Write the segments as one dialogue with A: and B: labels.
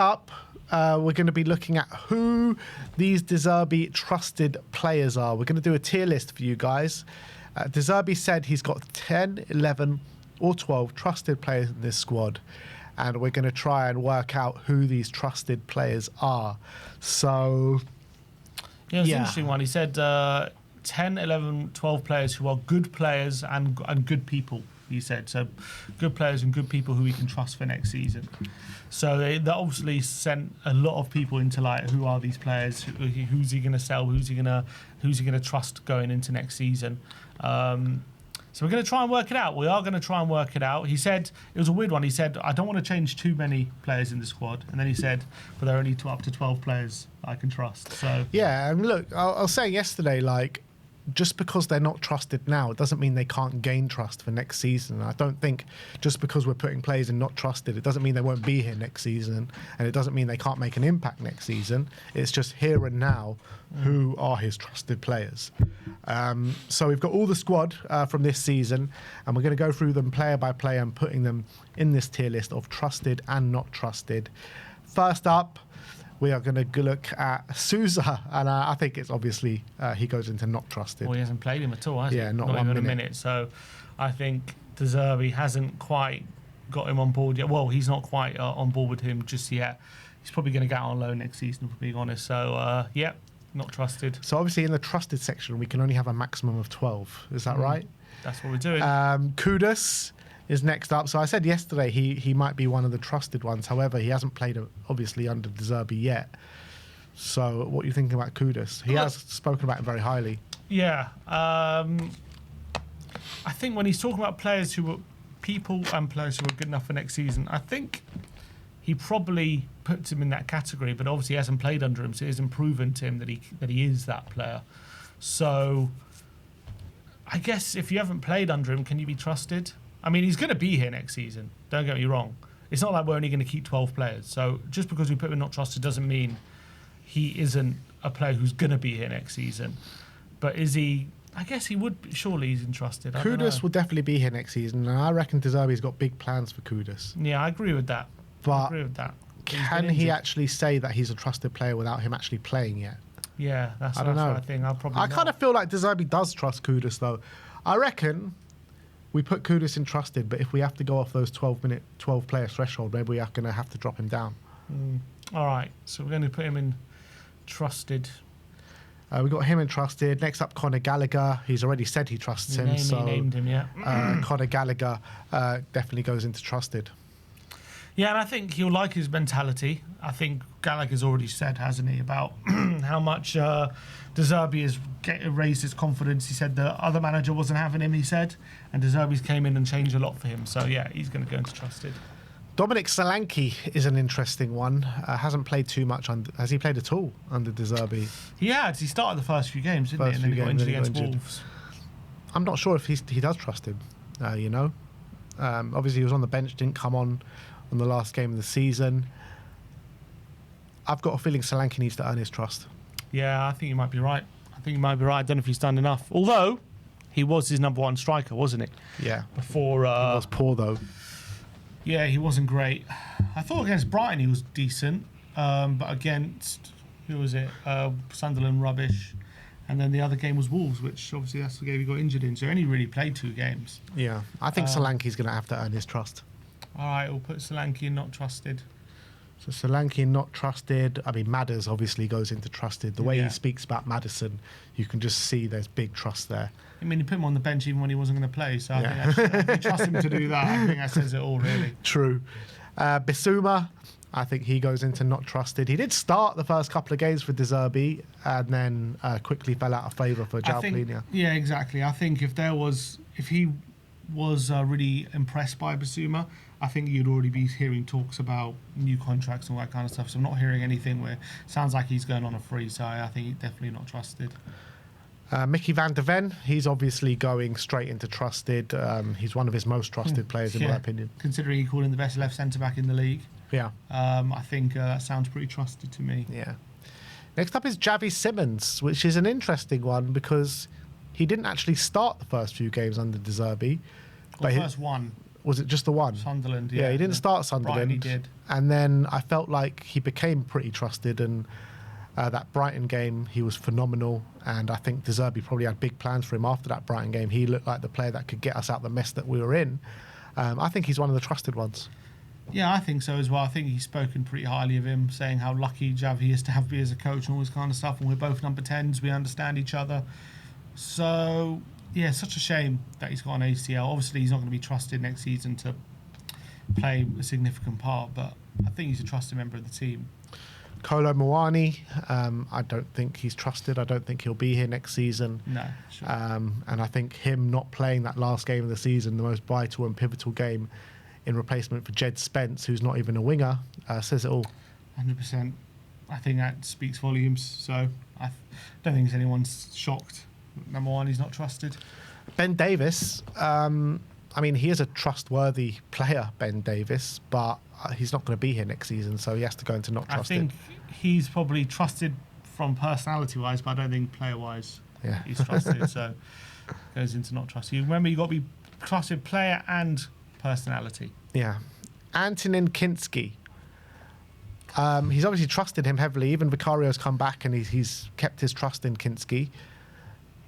A: Up, we're going to be looking at who these De Zerbi trusted players are. We're going to do a tier list for you guys. De Zerbi said he's got 10, 11 or 12 trusted players in this squad, and we're going to try and work out who these trusted players are. So
B: yeah, it's an interesting one. He said 10, 11, 12 players who are good players and good people. He said so, good players and good people who we can trust for next season. So they obviously sent a lot of people into like, who are these players? Who's he going to sell? Who's he going to trust going into next season? So we're going to try and work it out. We are going to try and work it out. He said it was a weird one. He said I don't want to change too many players in the squad, and then he said, but there are only up to 12 players I can trust. So
A: yeah, and look, I was saying yesterday, like, just because they're not trusted now, it doesn't mean they can't gain trust for next season. I don't think just because we're putting players in not trusted, it doesn't mean they won't be here next season, and it doesn't mean they can't make an impact next season. It's just here and now who are his trusted players. So we've got all the squad from this season, and we're going to go through them player by player and putting them in this tier list of trusted and not trusted. First up, we are going to look at Sousa, and I think it's obviously he goes into not trusted.
B: Well, he hasn't played him at all, has he?
A: Yeah, not
B: even
A: a
B: minute. So I think De Zerbi hasn't quite got him on board yet. Well, he's not quite on board with him just yet. He's probably going to get on loan next season, for being honest. So, yeah, not trusted.
A: So obviously in the trusted section, we can only have a maximum of 12. Is that right?
B: That's what we're doing.
A: Kudus is next up. So I said yesterday he might be one of the trusted ones. However, he hasn't played obviously under De Zerbi yet. So what are you thinking about Kudus? He has spoken about him very highly.
B: Yeah. I think when he's talking about players who were people and players who were good enough for next season, I think he probably puts him in that category, but obviously he hasn't played under him, so it isn't proven to him that he is that player. So I guess if you haven't played under him, can you be trusted? I mean, he's going to be here next season. Don't get me wrong. It's not like we're only going to keep 12 players. So just because we put him in not trusted doesn't mean he isn't a player who's going to be here next season. But is he? I guess he would. Surely he's entrusted.
A: Kudus will definitely be here next season, and I reckon De Zerbi's got big plans for Kudus.
B: Yeah, I agree with that.
A: But can he actually say that he's a trusted player without him actually playing yet?
B: Yeah, that's
A: I don't know.
B: What I think.
A: I kind of feel like De Zerbi does trust Kudus, though. I reckon we put Kudus in trusted, but if we have to go off those 12-player threshold, maybe we are going to have to drop him down.
B: All right, so we're going to put him in trusted.
A: We got him in trusted. Next up, Conor Gallagher. He's already said he trusts him.
B: He named him, yeah.
A: Conor Gallagher definitely goes into trusted.
B: Yeah, and I think he'll like his mentality. I think Gallagher's already said, hasn't he, about how much De Zerbi has raised his confidence. He said the other manager wasn't having him, he said, and De Zerbi's came in and changed a lot for him. So, yeah, he's going to go into trusted.
A: Dominic Solanke is an interesting one. Hasn't played too much. Has he played at all under De Zerbi?
B: He had. He started the first few games, didn't he? And then he got injured against Wolves.
A: I'm not sure if he does trust him, you know. Obviously, he was on the bench, didn't come on the last game of the season. I've got a feeling Solanke needs to earn his trust.
B: Yeah, I think you might be right. I don't know if he's done enough. Although, he was his number one striker, wasn't he?
A: Yeah.
B: Before...
A: he was poor, though.
B: Yeah, he wasn't great. I thought against Brighton he was decent, but against... Who was it? Sunderland, rubbish. And then the other game was Wolves, which obviously that's the game he got injured in. So he only really played 2 games.
A: Yeah, I think Solanke's going to have to earn his trust.
B: All right, we'll put Solanke in not trusted.
A: So Solanke not trusted. I mean, Madders obviously goes into trusted. The way he speaks about Maddison, you can just see there's big trust there.
B: I mean, he put him on the bench even when he wasn't going to play. So I think you trust him to do that. I think that says it all, really.
A: True. Bissouma, I think he goes into not trusted. He did start the first couple of games for De Zerbi and then quickly fell out of favour for João Palhinha.
B: Yeah, exactly. I think if he was really impressed by Bissouma, I think you'd already be hearing talks about new contracts and all that kind of stuff. So I'm not hearing anything where it sounds like he's going on a free. So I think he's definitely not trusted.
A: Mickey van der Ven, he's obviously going straight into trusted. He's one of his most trusted players, in my opinion.
B: Considering he called him the best left centre-back in the league.
A: Yeah.
B: I think that sounds pretty trusted to me.
A: Yeah. Next up is Javi Simmons, which is an interesting one because he didn't actually start the first few games under De Zerbi.
B: Well, first one.
A: Was it just the one?
B: Sunderland,
A: Yeah, he didn't start Sunderland.
B: Brighton, he did.
A: And then I felt like he became pretty trusted, and that Brighton game, he was phenomenal. And I think De Zerbi probably had big plans for him after that Brighton game. He looked like the player that could get us out the mess that we were in. I think he's one of the trusted ones.
B: Yeah, I think so as well. I think he's spoken pretty highly of him, saying how lucky Jav he is to have me as a coach and all this kind of stuff. And we're both number 10s. We understand each other. So, yeah, such a shame that he's got an ACL. Obviously, he's not going to be trusted next season to play a significant part, but I think he's a trusted member of the team.
A: Kolo Muani, I don't think he's trusted. I don't think he'll be here next season.
B: No, sure.
A: And I think him not playing that last game of the season, the most vital and pivotal game in replacement for Jed Spence, who's not even a winger, says it all.
B: 100%. I think that speaks volumes. So I don't think anyone's shocked. Number one, he's not trusted.
A: Ben Davis, I mean, he is a trustworthy player, Ben Davis, but he's not going to be here next season, so he has to go into not trusted.
B: I think he's probably trusted from personality-wise, but I don't think player-wise he's trusted, so goes into not trusted. You remember, you've got to be trusted player and personality.
A: Yeah. Antonin Kinski. He's obviously trusted him heavily. Even Vicario's come back and he's kept his trust in Kinski.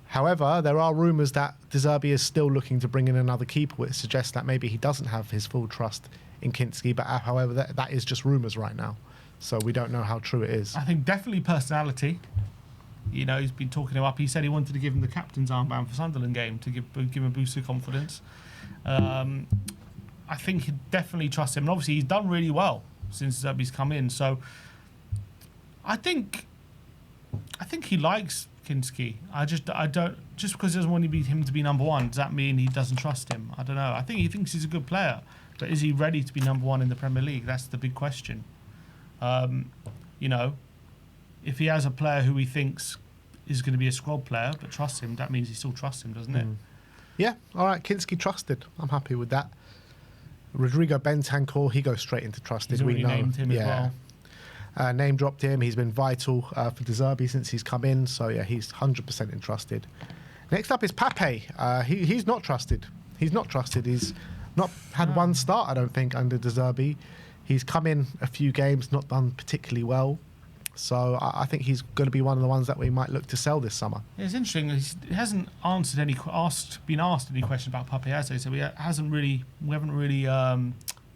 A: However, there are rumours that De Zerbi is still looking to bring in another keeper, which suggests that maybe he doesn't have his full trust in Kinski. But however, that is just rumours right now. So we don't know how true it is.
B: I think definitely personality. You know, he's been talking him up. He said he wanted to give him the captain's armband for Sunderland game to give him a boost of confidence. I think he definitely trusts him. And obviously, he's done really well since Zerbi's come in. So I think he likes Kinski. I don't just because he doesn't want him to be number one. Does that mean he doesn't trust him? I don't know. I think he thinks he's a good player, but is he ready to be number one in the Premier League? That's the big question. You know, if he has a player who he thinks is going to be a squad player but trusts him, that means he still trusts him, doesn't it?
A: Yeah. All right. Kinski trusted. I'm happy with that. Rodrigo Bentancur, he goes straight into trusted.
B: He's already named him as well.
A: Name dropped him. He's been vital for De Zerbi since he's come in. So, yeah, he's 100% entrusted. Next up is Pape. He's not trusted. He's not trusted. He's not had one start, I don't think, under De Zerbi. He's come in a few games, not done particularly well. So I think he's going to be one of the ones that we might look to sell this summer.
B: Yeah, it's interesting. He hasn't answered been asked any question about Pape, has he? So we haven't really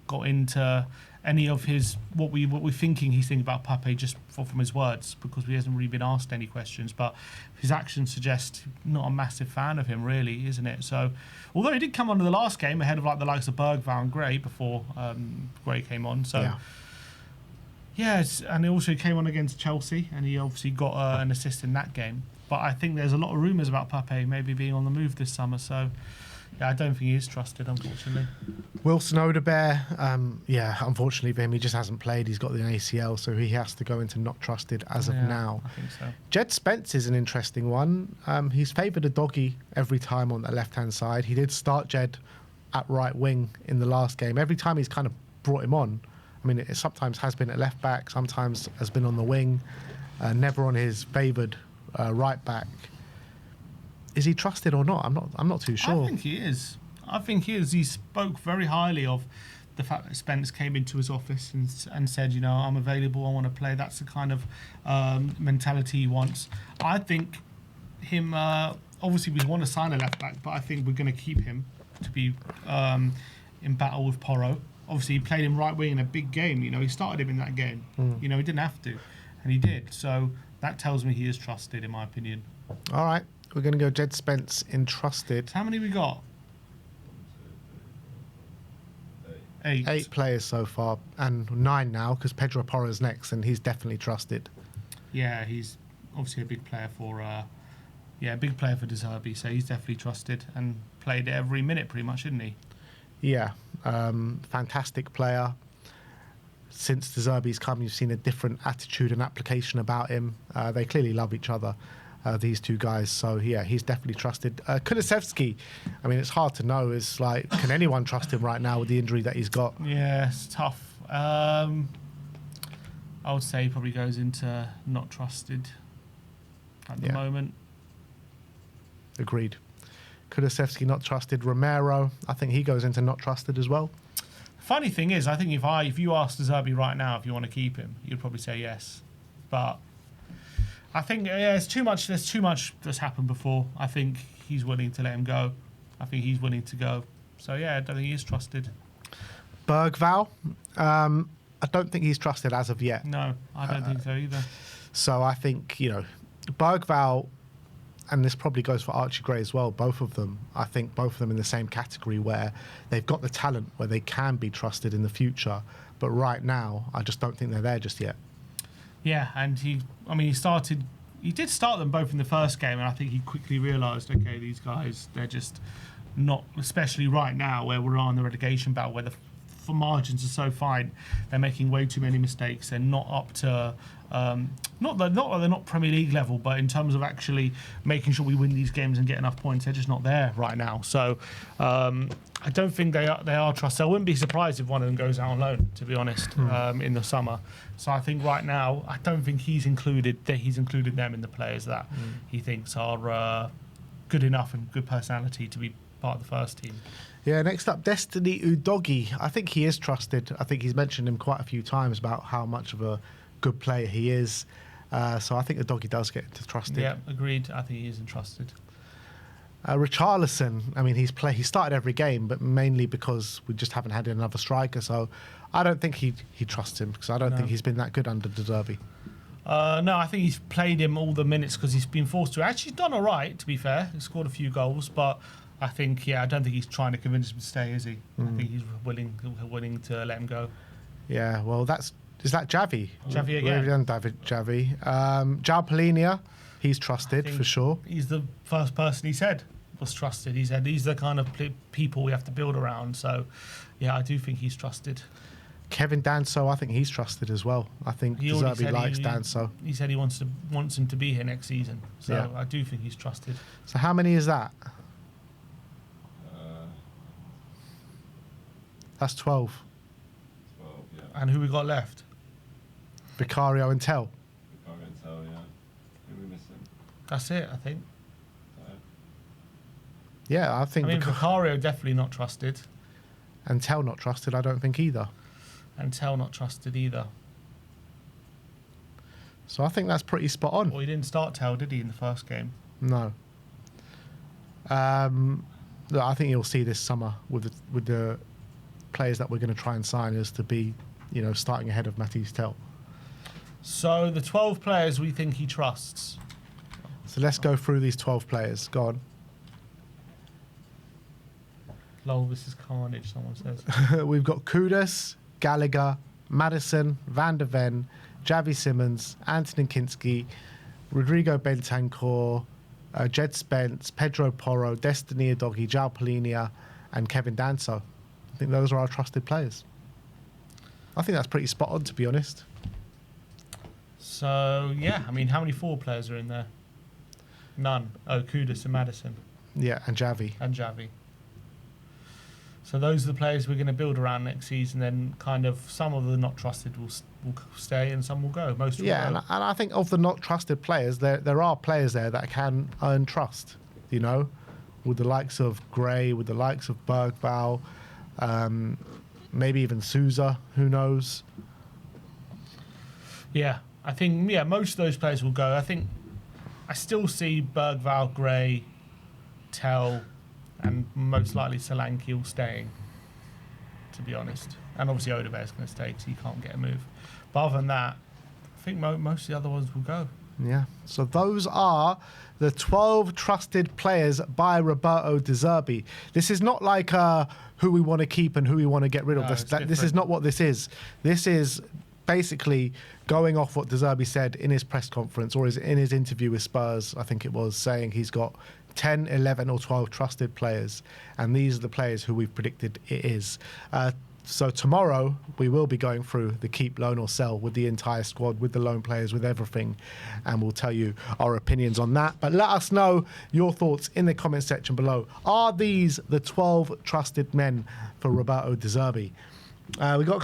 B: got into any of what we're thinking he's thinking about Pape just from his words, because he hasn't really been asked any questions. But his actions suggest not a massive fan of him, really, isn't it? So, although he did come on to the last game ahead of the likes of Bergvall and Gray before Gray came on. So.
A: Yeah.
B: Yes, and he also came on against Chelsea, and he obviously got an assist in that game. But I think there's a lot of rumours about Pape maybe being on the move this summer, so yeah, I don't think he is trusted, unfortunately.
A: Wilson Odebear, unfortunately for him, he just hasn't played. He's got the ACL, so he has to go into not trusted as of now.
B: I think so.
A: Jed Spence is an interesting one. He's favoured a doggy every time on the left-hand side. He did start Jed at right wing in the last game. Every time he's kind of brought him on, I mean, it sometimes has been at left back, sometimes has been on the wing, never on his favoured right back. Is he trusted or not? I'm not too sure.
B: I think he is. He spoke very highly of the fact that Spence came into his office and said, you know, I'm available, I want to play. That's the kind of mentality he wants. I think him. Obviously, we want to sign a left back, but I think we're going to keep him to be in battle with Porro. Obviously, he played him right wing in a big game. You know, he started him in that game. You know, he didn't have to, and he did. So that tells me he is trusted, in my opinion.
A: All right, we're going to go Jed Spence entrusted.
B: So how many we got? 8.
A: 8 players so far, and 9 now because Pedro Porro's next, and he's definitely trusted.
B: Yeah, he's obviously a big player for De Zerbi, so he's definitely trusted and played every minute pretty much, didn't he?
A: Yeah, fantastic player. Since De Zerbi's come, you've seen a different attitude and application about him. They clearly love each other, these two guys. So, yeah, he's definitely trusted. Kulusevski, I mean, it's hard to know. It's like, can anyone trust him right now with the injury that he's got?
B: Yeah, it's tough. I would say he probably goes into not trusted at the moment.
A: Agreed. Kulusevski not trusted. Romero, I think he goes into not trusted as well.
B: Funny thing is, I think if you asked De Zerbi right now if you want to keep him, you'd probably say yes. But I think it's too much. There's too much that's happened before. I think he's willing to let him go. I think he's willing to go. So yeah, I don't think he is trusted.
A: Bergvall, I don't think he's trusted as of yet.
B: No, I don't think so either.
A: So I think, Bergvall, and this probably goes for Archie Gray as well, both of them, I think both of them in the same category where they've got the talent where they can be trusted in the future. But right now, I just don't think they're there just yet.
B: Yeah, and he did start them both in the first game, and I think he quickly realised, okay, these guys, they're just not, especially right now where we're on the relegation battle, where the margins are so fine, they're making way too many mistakes. They're not up to, not that they're not Premier League level, but in terms of actually making sure we win these games and get enough points, they're just not there right now. So I don't think they are trusted. I wouldn't be surprised if one of them goes out on loan, to be honest, in the summer. So I think right now, I don't think he's included them in the players that he thinks are good enough and good personality to be part of the first team.
A: Yeah, next up, Destiny Udogie. I think he is trusted. I think he's mentioned him quite a few times about how much of a good player he is. So I think Udogie does get into trusted.
B: Yeah, agreed. I think he is entrusted.
A: Richarlison, I mean, he started every game, but mainly because we just haven't had another striker. So I don't think he trusts him, because I don't think he's been that good under De Zerbi.
B: No, I think he's played him all the minutes because he's been forced to. Actually, he's done all right, to be fair. He's scored a few goals, but I think, I don't think he's trying to convince him to stay, is he? I think he's willing to let him go.
A: Yeah, well, is that Javi?
B: Javi again.
A: We've done David Javi. João Palhinha, he's trusted for sure.
B: He's the first person he said was trusted. He said these are the kind of people we have to build around. So, yeah, I do think he's trusted.
A: Kevin Danso, I think he's trusted as well. I think De Zerbi likes Danso.
B: He said he wants him to be here next season. So yeah. I do think he's trusted.
A: So how many is that? That's 12.
C: 12, yeah.
B: And who we got left?
A: Vicario and Tell.
C: Vicario and Tell, yeah. Who are we missing?
B: That's it, I think.
A: Yeah, I think.
B: Vicario definitely not trusted.
A: And Tell not trusted, I don't think either.
B: And Tell not trusted either.
A: So I think that's pretty spot on.
B: Well, he didn't start Tell, did he, in the first game?
A: No. Look, I think you'll see this summer with the players that we're going to try and sign as to be, starting ahead of Matthijs Tell.
B: So the 12 players we think he trusts.
A: So let's go through these 12 players. Go on.
B: Lol, this is carnage, someone says.
A: We've got Kudus, Gallagher, Maddison, Van der Ven, Javi Simmons, Anthony Kinski, Rodrigo Bentancur, Jed Spence, Pedro Porro, Destiny Udogie, João Palhinha, and Kevin Danso. I think those are our trusted players. I think that's pretty spot on, to be honest.
B: So, yeah, I mean, how many forward players are in there? None. Oh, Kudus and Maddison.
A: Yeah, and Javi.
B: So those are the players we're going to build around next season. Then kind of some of the not trusted will stay and some will go. Most will go.
A: And I think of the not trusted players, there are players there that can earn trust, with the likes of Gray, with the likes of Bergvall, maybe even Souza, who knows?
B: Yeah, I think, most of those players will go. I think I still see Bergvall, Gray, Tell, and most likely Solanke all staying, to be honest. And obviously Odegaard's going to stay because he can't get a move. But other than that, I think most of the other ones will go.
A: Yeah. So those are the 12 trusted players by Roberto De Zerbi. This is not like who we want to keep and who we want to get rid of. This is not what this is. This is basically going off what De Zerbi said in his press conference or in his interview with Spurs, I think it was, saying he's got 10, 11 or 12 trusted players, and these are the players who we've predicted it is. So tomorrow we will be going through the keep, loan or sell with the entire squad, with the loan players, with everything, and we'll tell you our opinions on that. But let us know your thoughts in the comment section below. Are these the 12 trusted men for Roberto De Zerbi? We got